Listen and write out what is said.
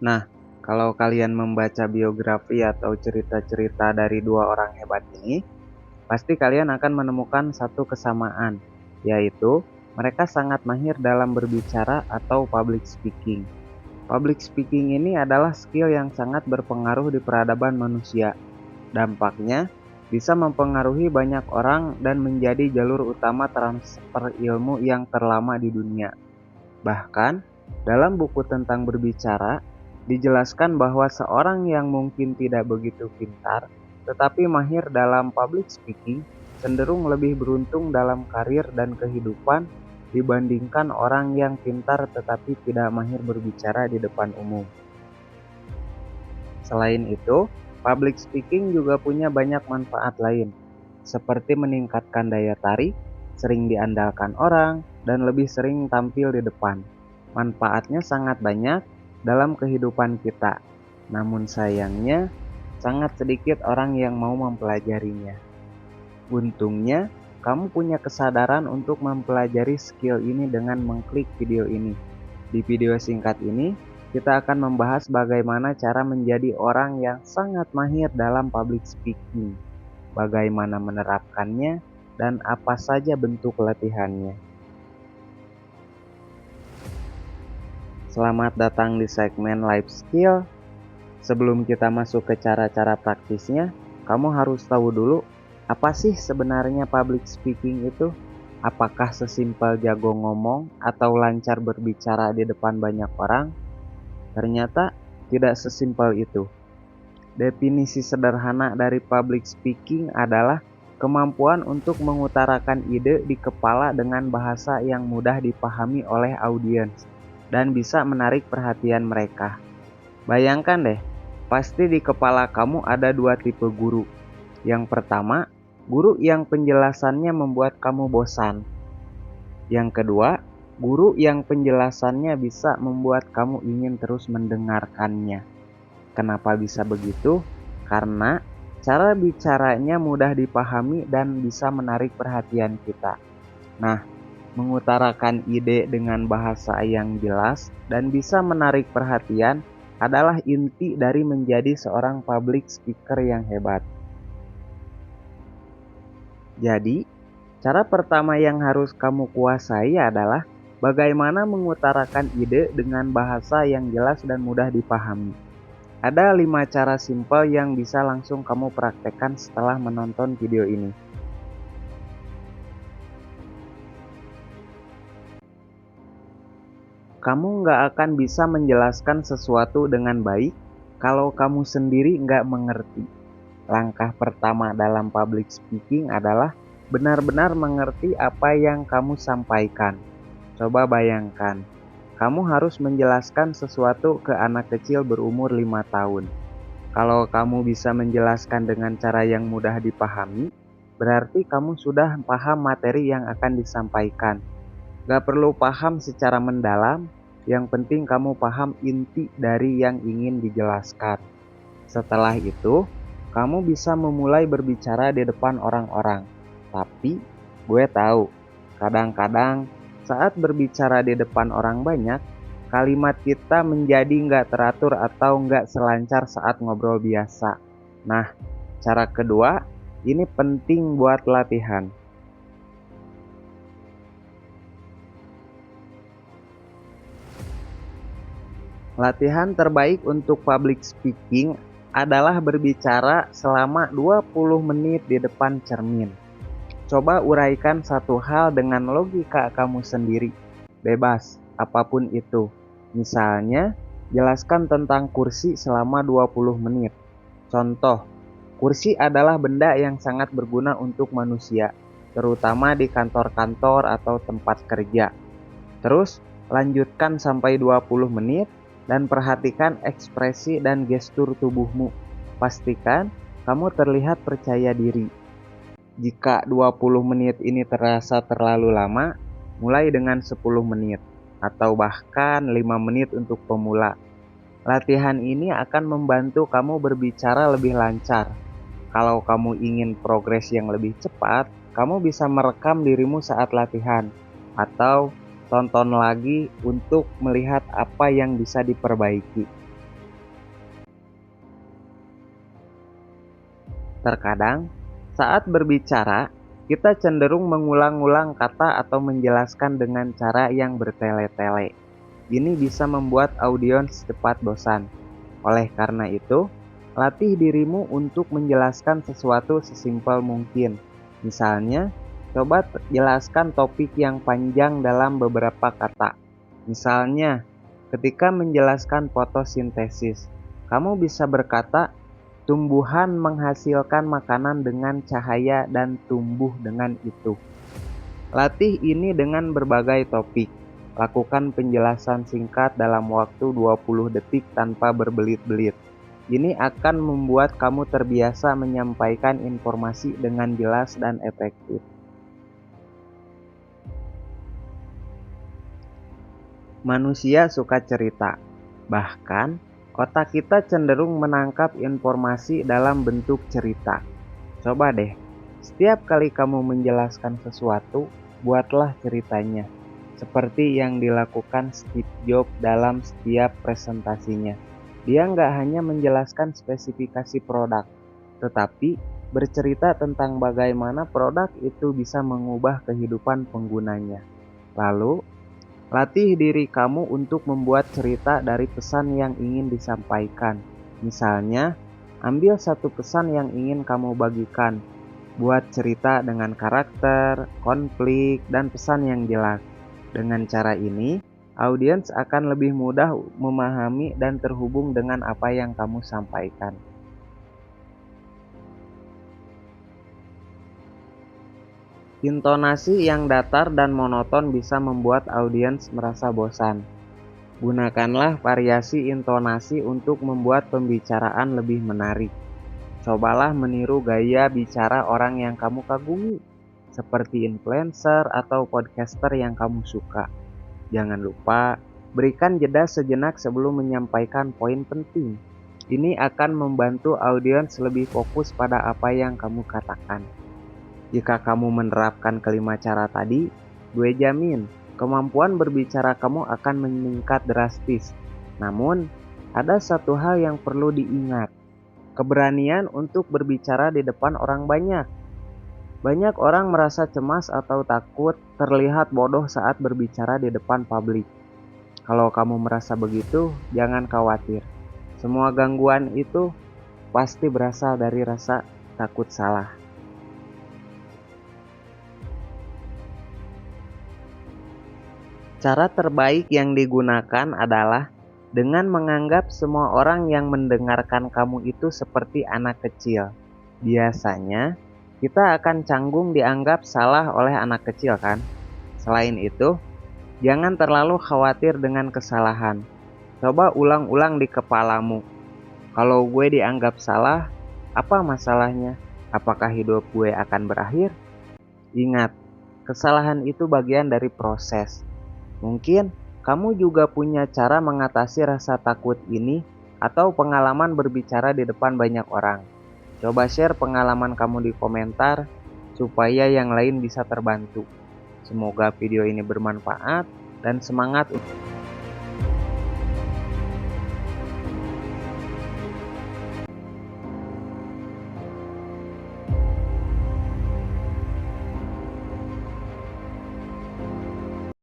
Nah, kalau kalian membaca biografi atau cerita-cerita dari dua orang hebat ini, pasti kalian akan menemukan satu kesamaan, yaitu mereka sangat mahir dalam berbicara atau public speaking. Public speaking ini adalah skill yang sangat berpengaruh di peradaban manusia. Dampaknya bisa mempengaruhi banyak orang dan menjadi jalur utama transfer ilmu yang terlama di dunia. Bahkan, dalam buku tentang berbicara, dijelaskan bahwa seorang yang mungkin tidak begitu pintar, tetapi mahir dalam public speaking, cenderung lebih beruntung dalam karir dan kehidupan dibandingkan orang yang pintar tetapi tidak mahir berbicara di depan umum. Selain itu, public speaking juga punya banyak manfaat lain, seperti meningkatkan daya tarik, sering diandalkan orang, dan lebih sering tampil di depan. Manfaatnya sangat banyak dalam kehidupan kita, namun sayangnya sangat sedikit orang yang mau mempelajarinya. Untungnya, kamu punya kesadaran untuk mempelajari skill ini dengan mengklik video ini. Di video singkat ini, kita akan membahas bagaimana cara menjadi orang yang sangat mahir dalam public speaking, bagaimana menerapkannya, dan apa saja bentuk latihannya. Selamat datang di segmen Life Skill. Sebelum kita masuk ke cara-cara praktisnya, kamu harus tahu dulu apa sih sebenarnya public speaking itu? Apakah sesimpel jago ngomong atau lancar berbicara di depan banyak orang? Ternyata tidak sesimpel itu. Definisi sederhana dari public speaking adalah kemampuan untuk mengutarakan ide di kepala dengan bahasa yang mudah dipahami oleh audiens dan bisa menarik perhatian mereka. Bayangkan deh, pasti di kepala kamu ada dua tipe guru. Yang pertama, guru yang penjelasannya membuat kamu bosan. Yang kedua, guru yang penjelasannya bisa membuat kamu ingin terus mendengarkannya. Kenapa bisa begitu? Karena cara bicaranya mudah dipahami dan bisa menarik perhatian kita. Nah, mengutarakan ide dengan bahasa yang jelas dan bisa menarik perhatian adalah inti dari menjadi seorang public speaker yang hebat. Jadi, cara pertama yang harus kamu kuasai adalah bagaimana mengutarakan ide dengan bahasa yang jelas dan mudah dipahami. Ada 5 cara simpel yang bisa langsung kamu praktekkan setelah menonton video ini. Kamu nggak akan bisa menjelaskan sesuatu dengan baik kalau kamu sendiri nggak mengerti. Langkah pertama dalam public speaking adalah benar-benar mengerti apa yang kamu sampaikan. Coba bayangkan, kamu harus menjelaskan sesuatu ke anak kecil berumur 5 tahun. Kalau kamu bisa menjelaskan dengan cara yang mudah dipahami, berarti kamu sudah paham materi yang akan disampaikan. Gak perlu paham secara mendalam, yang penting kamu paham inti dari yang ingin dijelaskan. Setelah itu, kamu bisa memulai berbicara di depan orang-orang. Tapi, gue tahu, kadang-kadang saat berbicara di depan orang banyak, kalimat kita menjadi nggak teratur atau nggak selancar saat ngobrol biasa. Nah, cara kedua, ini penting buat latihan. Latihan terbaik untuk public speaking adalah berbicara selama 20 menit di depan cermin. Coba uraikan satu hal dengan logika kamu sendiri, bebas, apapun itu. Misalnya, jelaskan tentang kursi selama 20 menit. Contoh, kursi adalah benda yang sangat berguna untuk manusia, terutama di kantor-kantor atau tempat kerja. Terus, lanjutkan sampai 20 menit dan perhatikan ekspresi dan gestur tubuhmu. Pastikan kamu terlihat percaya diri. Jika 20 menit ini terasa terlalu lama, mulai dengan 10 menit atau bahkan 5 menit untuk pemula. Latihan ini akan membantu kamu berbicara lebih lancar. Kalau kamu ingin progres yang lebih cepat, kamu bisa merekam dirimu saat latihan atau tonton lagi untuk melihat apa yang bisa diperbaiki. Terkadang, saat berbicara, kita cenderung mengulang-ulang kata atau menjelaskan dengan cara yang bertele-tele. Ini bisa membuat audiens cepat bosan. Oleh karena itu, latih dirimu untuk menjelaskan sesuatu sesimpel mungkin. Misalnya, coba jelaskan topik yang panjang dalam beberapa kata. Misalnya, ketika menjelaskan fotosintesis, kamu bisa berkata, tumbuhan menghasilkan makanan dengan cahaya dan tumbuh dengan itu. Latih ini dengan berbagai topik. Lakukan penjelasan singkat dalam waktu 20 detik tanpa berbelit-belit. Ini akan membuat kamu terbiasa menyampaikan informasi dengan jelas dan efektif. Manusia suka cerita. Bahkan, otak kita cenderung menangkap informasi dalam bentuk cerita. Coba deh, setiap kali kamu menjelaskan sesuatu, buatlah ceritanya. Seperti yang dilakukan Steve Jobs dalam setiap presentasinya. Dia nggak hanya menjelaskan spesifikasi produk, tetapi bercerita tentang bagaimana produk itu bisa mengubah kehidupan penggunanya. Lalu, latih diri kamu untuk membuat cerita dari pesan yang ingin disampaikan. Misalnya, ambil satu pesan yang ingin kamu bagikan. Buat cerita dengan karakter, konflik, dan pesan yang jelas. Dengan cara ini, audiens akan lebih mudah memahami dan terhubung dengan apa yang kamu sampaikan. Intonasi yang datar dan monoton bisa membuat audiens merasa bosan. Gunakanlah variasi intonasi untuk membuat pembicaraan lebih menarik. Cobalah meniru gaya bicara orang yang kamu kagumi, seperti influencer atau podcaster yang kamu suka. Jangan lupa, berikan jeda sejenak sebelum menyampaikan poin penting. Ini akan membantu audiens lebih fokus pada apa yang kamu katakan. Jika kamu menerapkan kelima cara tadi, gue jamin kemampuan berbicara kamu akan meningkat drastis. Namun, ada satu hal yang perlu diingat. Keberanian untuk berbicara di depan orang banyak. Banyak orang merasa cemas atau takut terlihat bodoh saat berbicara di depan publik. Kalau kamu merasa begitu, jangan khawatir. Semua gangguan itu pasti berasal dari rasa takut salah. Cara terbaik yang digunakan adalah dengan menganggap semua orang yang mendengarkan kamu itu seperti anak kecil. Biasanya, kita akan canggung dianggap salah oleh anak kecil kan? Selain itu, jangan terlalu khawatir dengan kesalahan. Coba ulang-ulang di kepalamu. Kalau gue dianggap salah, apa masalahnya? Apakah hidup gue akan berakhir? Ingat, kesalahan itu bagian dari proses. Mungkin kamu juga punya cara mengatasi rasa takut ini atau pengalaman berbicara di depan banyak orang. Coba share pengalaman kamu di komentar supaya yang lain bisa terbantu. Semoga video ini bermanfaat dan semangat untuk